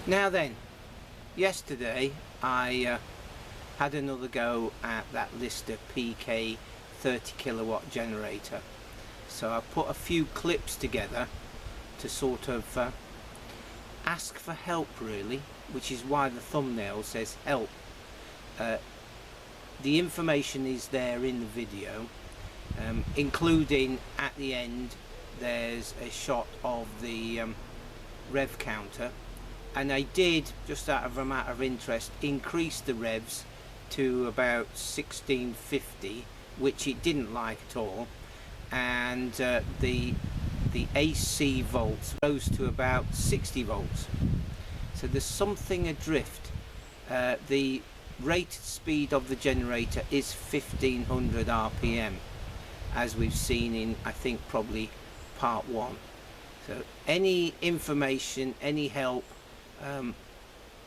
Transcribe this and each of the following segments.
Now then, yesterday I had another go at that Lister PK 30 kilowatt generator. So I put a few clips together to sort of ask for help, really, which is why the thumbnail says help. The information is there in the video, including at the end there's a shot of the rev counter, and I did, just out of a matter of interest, increase the revs to about 1650, which it didn't like at all, and the AC volts rose to about 60 volts. So there's something adrift. The rated speed of the generator is 1500 RPM, as we've seen in, I think, probably part 1. So any information, any help,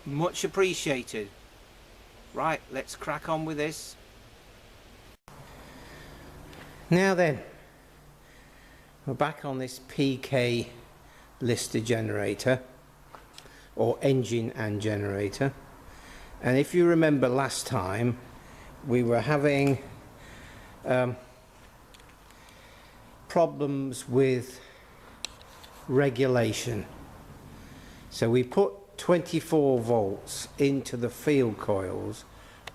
much appreciated. Right, let's crack on with this. Now then, we're back on this PK Lister generator, or engine and generator. And if you remember last time, we were having problems with regulation. So we put 24 volts into the field coils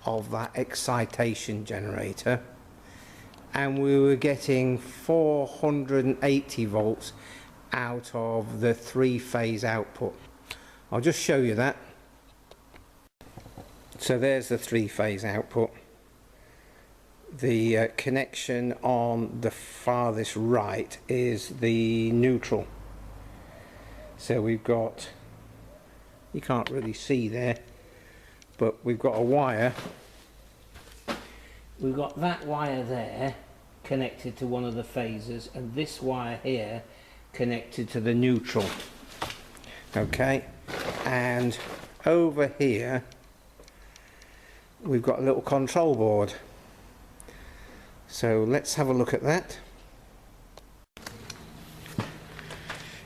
of that excitation generator, and we were getting 480 volts out of the 3-phase output. I'll just show you that. So there's the 3-phase output. The connection on the farthest right is the neutral. So we've got, you can't really see there, but we've got a wire. We've got that wire there connected to one of the phases, and this wire here connected to the neutral. Okay, and over here we've got a little control board. So let's have a look at that.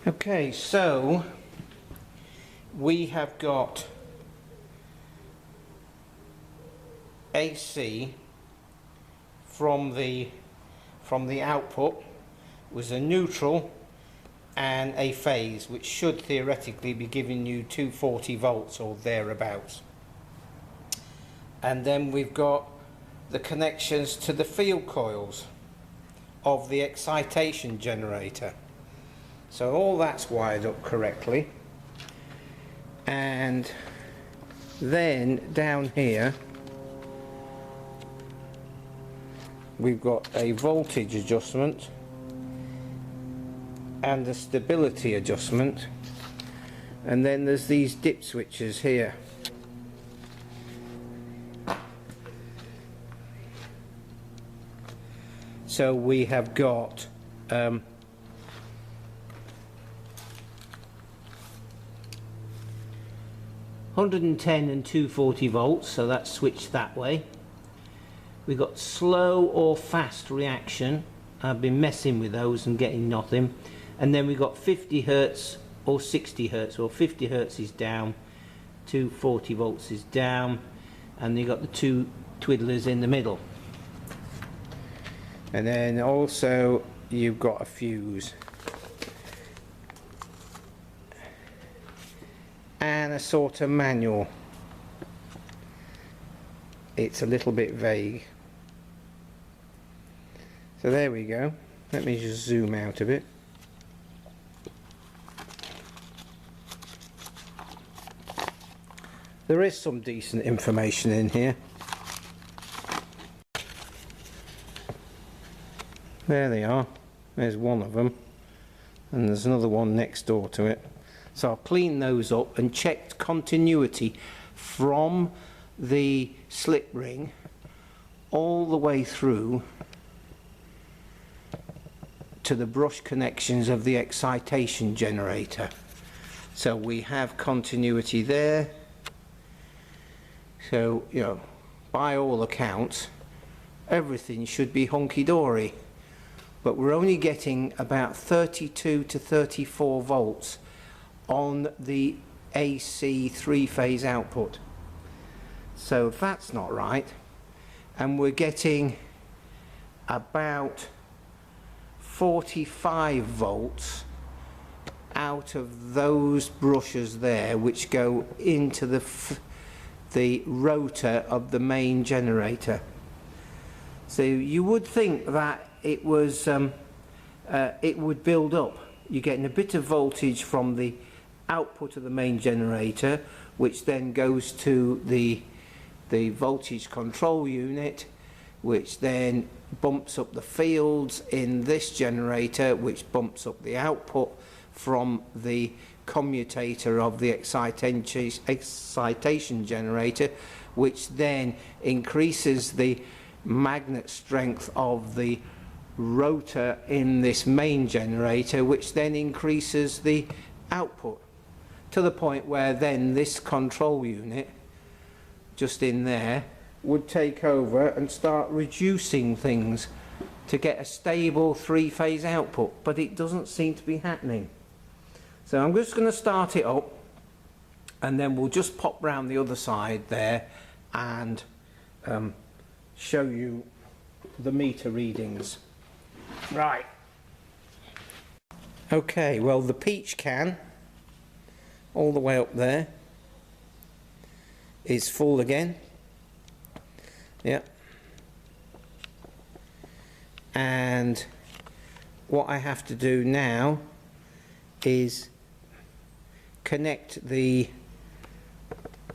Okay, so we have got AC from the output was a neutral and a phase, which should theoretically be giving you 240 volts or thereabouts. And then we've got the connections to the field coils of the excitation generator. So all that's wired up correctly. And then down here we've got a voltage adjustment and a stability adjustment, and then there's these dip switches here. So we have got 110 and 240 volts, so that's switched that way. We've got slow or fast reaction. I've been messing with those and getting nothing. And then we've got 50 hertz or 60 hertz, or 50 hertz is down, 240 volts is down, and you've got the two twiddlers in the middle. And then also you've got a fuse and a sort of manual. It's a little bit vague. So there we go. Let me just zoom out a bit. There is some decent information in here. There they are. There's one of them, and there's another one next door to it. So I've cleaned those up and checked continuity from the slip ring all the way through to the brush connections of the excitation generator. So we have continuity there. So, you know, by all accounts, everything should be hunky-dory. But we're only getting about 32 to 34 volts on the AC three-phase output. So that's not right, and we're getting about 45 volts out of those brushes there, which go into the rotor of the main generator. So you would think that it would build up. You're getting a bit of voltage from the output of the main generator, which then goes to the voltage control unit, which then bumps up the fields in this generator, which bumps up the output from the commutator of the excitation generator, which then increases the magnet strength of the rotor in this main generator, which then increases the output to the point where then this control unit just in there would take over and start reducing things to get a stable three-phase output, but it doesn't seem to be happening. So I'm just going to start it up, and then we'll just pop round the other side there and show you the meter readings. Right. Okay, well, the peach can all the way up there is full again. Yeah. And what I have to do now is connect the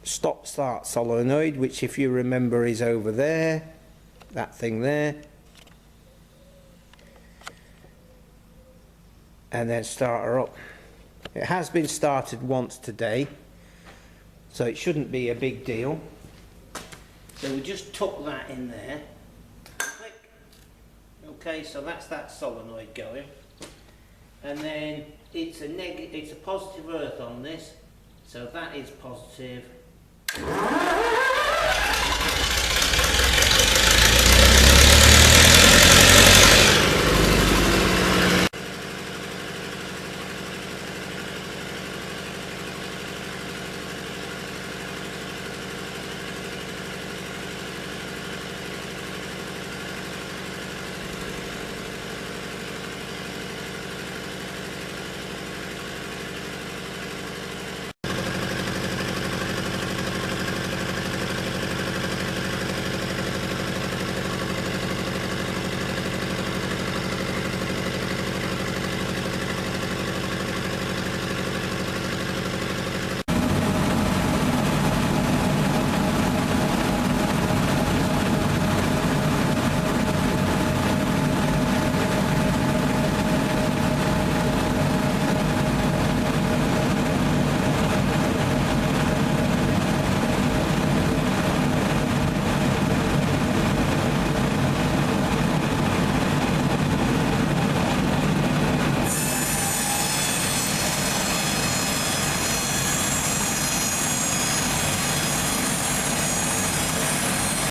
stop-start solenoid, which, if you remember, is over there, that thing there, and then start her up. It has been started once today, so it shouldn't be a big deal. So we just tuck that in there. Click. Okay, so that's that solenoid going, and then it's a positive earth on this, so that is positive.